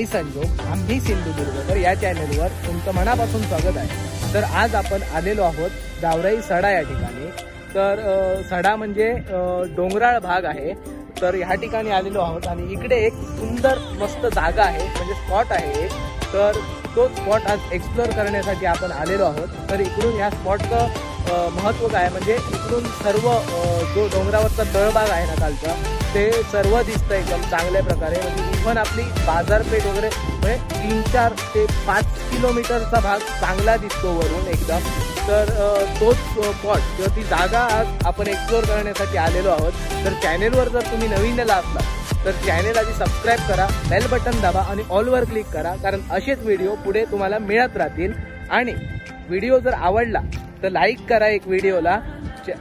मी संजोग, आम्ही सिंधुदुर्गकर या चॅनलवर तुमचं मनापासून स्वागत आहे। तर आज आपण आलेलो आहोत गावराई सडा या ठिकाणी। तर सडा म्हणजे डोंगराळ भाग आहे। तर ह्या ठिकाणी आलेलो आहोत आणि इकडे एक सुंदर मस्त जागा आहे, म्हणजे स्पॉट आहे। तर तो स्पॉट आज एक्सप्लोर करण्यासाठी आपण आलेलो आहोत। तर इकडून ह्या स्पॉटचं महत्त्व काय म्हणजे इकडून सर्व जो डोंगरावरचा तळभाग आहे ना खालचा, ते सर्व दिसतं एकदम चांगल्या प्रकारे। म्हणजे इव्हन आपली बाजारपेठ वगैरे म्हणजे 3-4 ते 5 किलोमीटरचा भाग चांगला दिसतो वरून एकदम। तर तोच स्पॉट किंवा ती जागा आज आपण एक्सप्लोर करण्यासाठी आलेलो आहोत। तर चॅनेलवर जर तुम्ही नवीन असला तर चॅनेल आधी सबस्क्राईब करा, बेल बटन दाबा आणि ऑलवर क्लिक करा, कारण असेच व्हिडिओ पुढे तुम्हाला मिळत राहतील। आणि व्हिडिओ जर आवडला तर लाईक करा एक व्हिडिओला,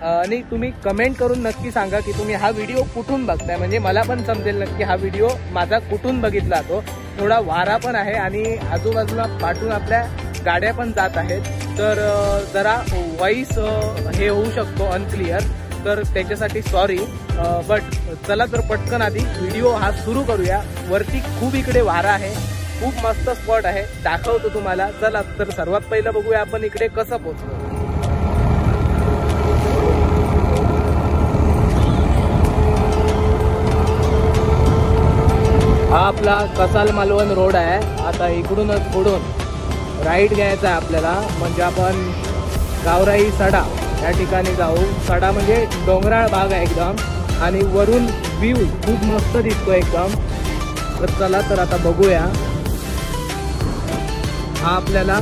आणि तुम्ही कमेंट करून नक्की सांगा की तुम्ही हा व्हिडिओ कुठून बघताय, म्हणजे मला पण समजेल नक्की हा व्हिडिओ माझा कुठून बघितला तो। थोडा वारा पण आहे आणि आजूबाजूला पाठून आपल्या गाड्या पण जात आहेत, तर जरा व्हॉइस हे होऊ शकतो अनक्लिअर, तर त्याच्यासाठी सॉरी। बट चला तर पटकन आधी व्हिडिओ हा सुरू करूया। वरती खूप इकडे वारा आहे, खूप मस्त स्पॉट आहे, दाखवतो तुम्हाला। चला तर सर्वात पहिलं बघूया आपण इकडे कसं पोहोचलो। हा आपला कसाल मालवण रोड आहे। आता इकडूनच पुढून राईट घ्यायचा आहे आपल्याला, म्हणजे आपण गावराई सडा या ठिकाणी जाऊ। सडा म्हणजे डोंगराळ भाग आहे एकदम, आणि वरून व्ह्यू खूप मस्त दिसतो एकदम। तर चला तर आता बघूया। हा आपल्याला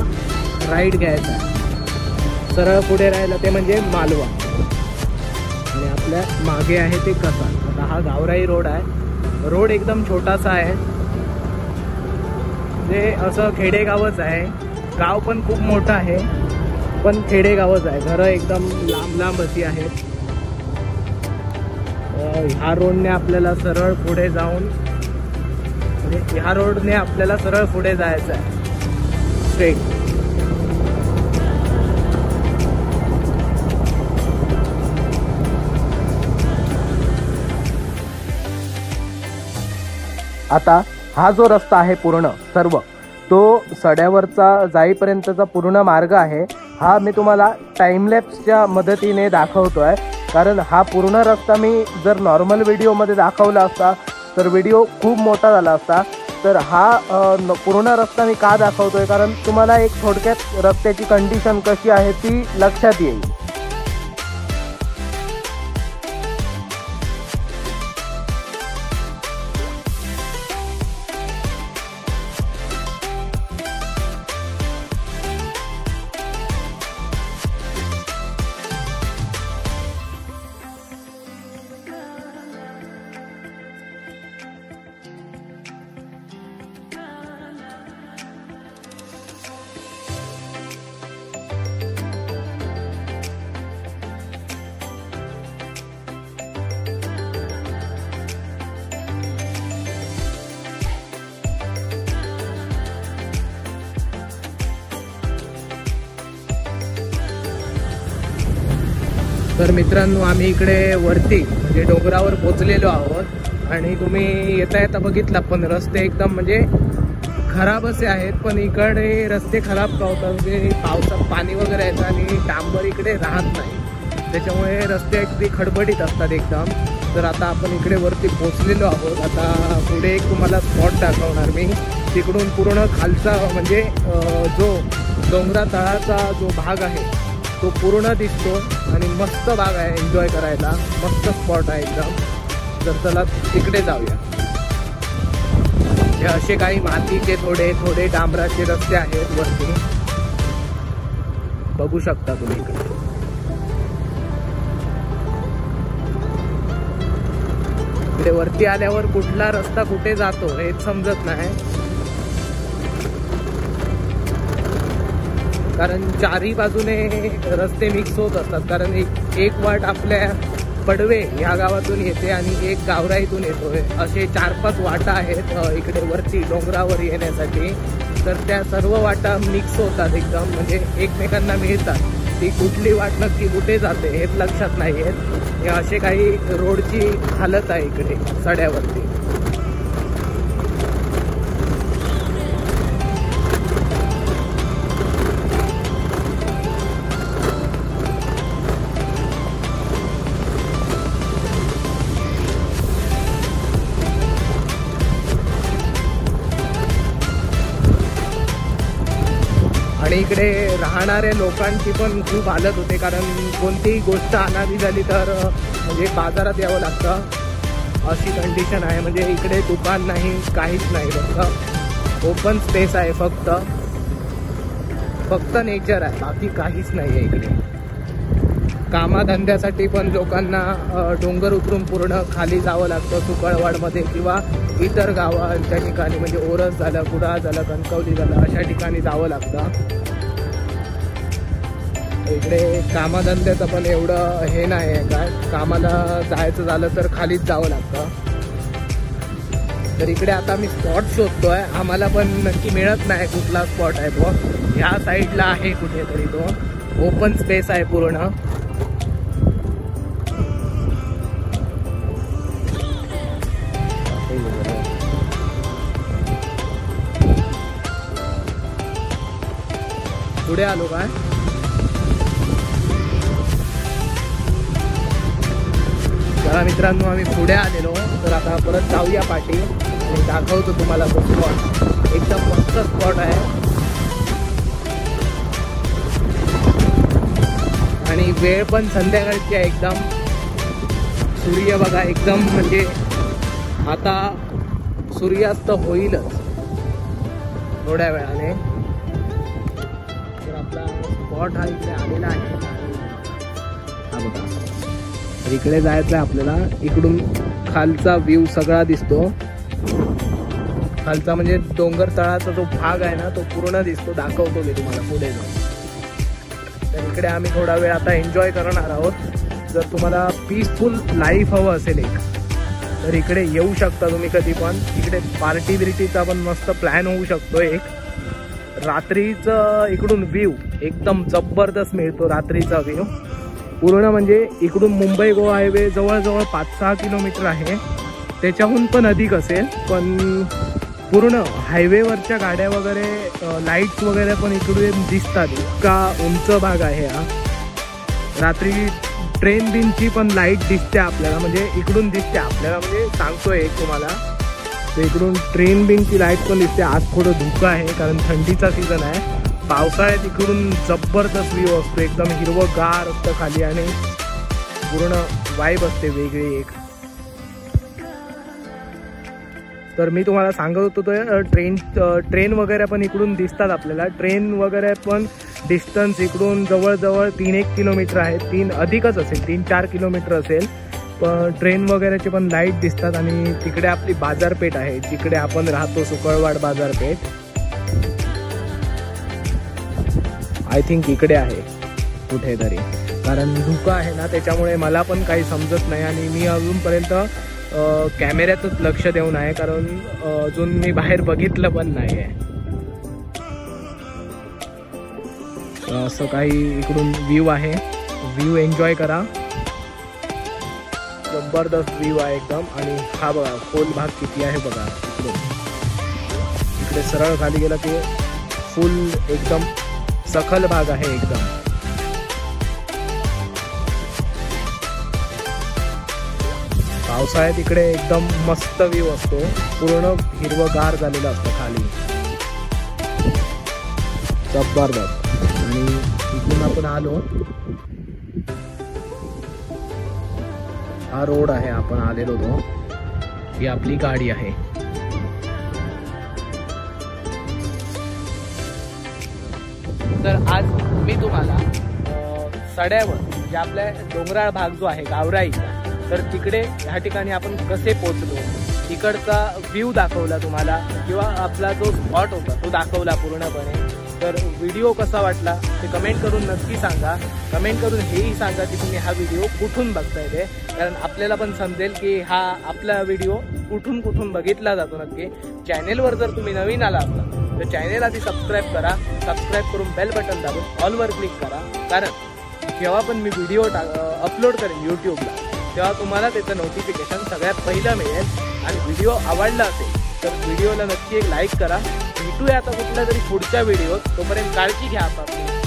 राईट घ्यायचा आहे, सरळ पुढे राहिलं ते म्हणजे मालवण, आणि आपल्या मागे आहे ते कसाल। आता हा गावराई रोड आहे। रोड एकदम छोटासा आहे, म्हणजे असं खेडेगावच आहे। गाव पण खूप मोठं आहे, पण खेडेगावच आहे। घरं एकदम लांब लांब अशी आहेत। ह्या रोडने आपल्याला सरळ पुढे जाऊन, म्हणजे ह्या रोडने आपल्याला सरळ पुढे जायचं आहे स्ट्रेट। आता हा जो रस्ता आहे पूर्ण सर्व तो सड्यावरचा जाईपर्यंतचा पूर्ण मार्ग आहे। हा मी तुम्हाला टाइमलॅप्सच्या मदतीने दाखवतोय, कारण हा पूर्ण रस्ता मी जर नॉर्मल व्हिडिओमध्ये दाखवला असता तर व्हिडिओ खूप मोठा झाला असता। तर हा पूर्ण रस्ता मी का दाखवतोय, कारण तुम्हाला एक थोडक्यात रस्त्याची कंडिशन कशी आहे ती लक्षात येईल। तर मित्रांनो, आम्ही इकडे वरती म्हणजे डोंगरावर पोचलेलो आहोत, आणि तुम्ही येता येता बघितला पण रस्ते एकदम म्हणजे खराब असे आहेत। पण इकडे रस्ते खराब का होतात, म्हणजे पावसात पाणी वगैरे येतं आणि डांबर इकडे राहत नाही, त्याच्यामुळे रस्ते अगदी खडबडीत असतात एकदम। तर आता आपण इकडे वरती पोचलेलो आहोत। आता पुढे एक तुम्हाला स्पॉट दाखवणार मी, तिकडून पूर्ण खालचा म्हणजे जो डोंगरा तळाचा जो भाग आहे तो पूर्ण दिसतो, आणि मस्त भाग आहे एन्जॉय करायला, मस्त स्पॉट आहे एकदम। तर चला तिकडे जाऊया। हे असे काही मातीचे थोडे थोडे डांबराचे रस्ते आहेत वरती, बघू शकता तुम्ही इकडे। इकडे वरती आल्यावर कुठला रस्ता कुठे जातो हेच समजत नाही, कारण चारही बाजूने रस्ते मिक्स होत असतात। कारण एक वाट आपल्या पडवे ह्या गावातून येते आणि एक गावराईतून येतोय, असे 4-5 वाटा आहेत इकडे वरती डोंगरावर येण्यासाठी। तर त्या सर्व वाटा मिक्स होतात एकदम, म्हणजे एकमेकांना मिळतात। ती कुठली वाट नक्की कुठे जाते हेच लक्षात नाही येत। हे असे काही रोडची हालत आहे इकडे सड्यावरती। आणि इकडे राहणाऱ्या लोकांची पण खूप हालत होते, कारण कोणतीही गोष्ट अनादी झाली तर म्हणजे बाजारात यावं लागतं अशी कंडिशन आहे. म्हणजे इकडे दुकान नाही, काहीच नाही, फक्त ओपन स्पेस आहे, फक्त नेचर आहे, बाकी काहीच नाही आहे इकडे. कामाधंद्यासाठी पण लोकांना डोंगर उतरून पूर्ण खाली जावं लागतं, सुकळवाडमध्ये किंवा इतर गावांच्या ठिकाणी, म्हणजे ओरस झालं, कुडाळ झालं, कणकवली झालं, अशा ठिकाणी जावं लागतं. इकडे कामाधंद्याचं पण एवढं हे नाही आहे काय, कामाला जायचं झालं तर खालीच जावं लागतं. तर इकडे आता मी स्पॉट शोधतोय, आम्हाला पण नक्की मिळत नाही कुठला स्पॉट आहे तो. ह्या साईडला आहे कुठेतरी, तो ओपन स्पेस आहे पूर्ण. पुढे आलो काय, चला मित्रांनो आम्ही पुढे आलेलो. तर आता परत जाऊया पाठी आणि दाखवतो तुम्हाला तो स्पॉट. एकदम मस्त स्पॉट आहे आणि वेळ पण संध्याकाळची आहे एकदम. सूर्य बघा एकदम, म्हणजे आता सूर्यास्त होईलच थोड्या वेळाने. तर आपला स्पॉट हा इकडे आलेला आहे, हा बघा. तर इकडे जायचं आहे आपल्याला. इकडून खालचा व्ह्यू सगळा दिसतो, खालचा म्हणजे डोंगर तळाचा जो भाग आहे ना तो पूर्ण दिसतो. दाखवतो मी तुम्हाला पुढे जाऊन. तर इकडे आम्ही थोडा वेळ आता एन्जॉय करणार आहोत. जर तुम्हाला पीसफुल लाईफ हवं असेल एक, तर इकडे येऊ शकता तुम्ही कधी पण. इकडे पार्टी बिर्टीचा पण मस्त प्लॅन होऊ शकतो. एक रात्रीचं इकडून व्ह्यू एकदम जबरदस्त मिळतो, रात्रीचा व्ह्यू पूर्ण. म्हणजे इकडून मुंबई गोवा हायवे जवळजवळ 5-6 किलोमीटर आहे, त्याच्याहून पण अधिक असेल. पण पूर्ण हायवेवरच्या गाड्या वगैरे, लाईट्स वगैरे पण इकडून दिसतात. इतका उंच भाग आहे हा. रात्री ट्रेन बिनची पण लाईट दिसते आपल्याला, म्हणजे इकडून दिसते आपल्याला, म्हणजे सांगतोय एक तुम्हाला. तर इकडून ट्रेन बिनची लाईट पण दिसते. आज थोडं धुकं आहे कारण थंडीचा सीझन आहे. पावसाळ्यात इकडून जबरदस्त व्ह्यू असतो, एकदम हिरवंगार असतं खाली आणि पूर्ण वाईब असते वेगळी एक. तर मी तुम्हाला सांगत होतो तो ट्रेन वगैरे पण इकडून दिसतात आपल्याला. ट्रेन वगैरे पण डिस्टन्स इकडून जवळजवळ 3-1 किलोमीटर आहे, 3 अधिकच असेल, 3-4 किलोमीटर असेल. पण ट्रेन वगैरेचे पण लाईट दिसतात. आणि तिकडे आपली बाजारपेठ आहे, जिकडे आपण राहतो, सुकळवाड बाजारपेठ. आय थिंक इकडे आहे कुठेतरी, कारण धुकं आहे ना त्याच्यामुळे मला पण काही समजत नाही. आणि मी अजूनपर्यंत कॅमेऱ्यातच लक्ष देऊन आहे, कारण अजून मी बाहेर बघितलं पण नाही आहे. असं काही इकडून व्ह्यू आहे, व्ह्यू एन्जॉय करा. जबरदस्त व्ह्यू आहे एकदम. आणि हा बघा खोल भाग किती आहे बघा. इकडे सरळ खाली गेला की फुल एकदम सखल भाग आहे एकदम. पावसाळ्यात इकडे एकदम मस्त व्ह्यू असतो, पूर्ण हिरवगार झालेलं असतं खाली, जबरदस्त. आणि इथून आपण आलो, हा रोड आहे आपण आलेलो तो, ही आपली गाडी आहे. तर आज मी तुम्हाला सड्यावर, म्हणजे आपल्या डोंगराळ भाग जो आहे गावराईचा, तर तिकडे ह्या ठिकाणी आपण कसे पोचलो, तिकडचा व्ह्यू दाखवला तुम्हाला, किंवा आपला जो स्पॉट होता तो दाखवला पूर्णपणे. तर व्हिडिओ कसा वाटला ते कमेंट करून नक्की सांगा. कमेंट करून हेही सांगा की तुम्ही हा व्हिडिओ कुठून बघताय ते, कारण आपल्याला पण समजेल की हा आपला व्हिडिओ कुठून कुठून बघितला जातो नक्की. चॅनेलवर जर तुम्ही नवीन आला असाल तर चॅनेल आधी सबस्क्राईब करा. सबस्क्राईब करून बेल बटन दाबून ऑलवर क्लिक करा, कारण जेव्हा पण मी व्हिडिओ अपलोड करेन यूट्यूबला तेव्हा तुम्हाला त्याचं नोटिफिकेशन सगळ्यात पहिलं मिळेल. आणि व्हिडिओ आवडला असेल तर व्हिडिओला नक्की एक लाईक करा. भेटूया आता कुठल्या तरी पुढच्या व्हिडिओत. तोपर्यंत काळजी घ्या आपली.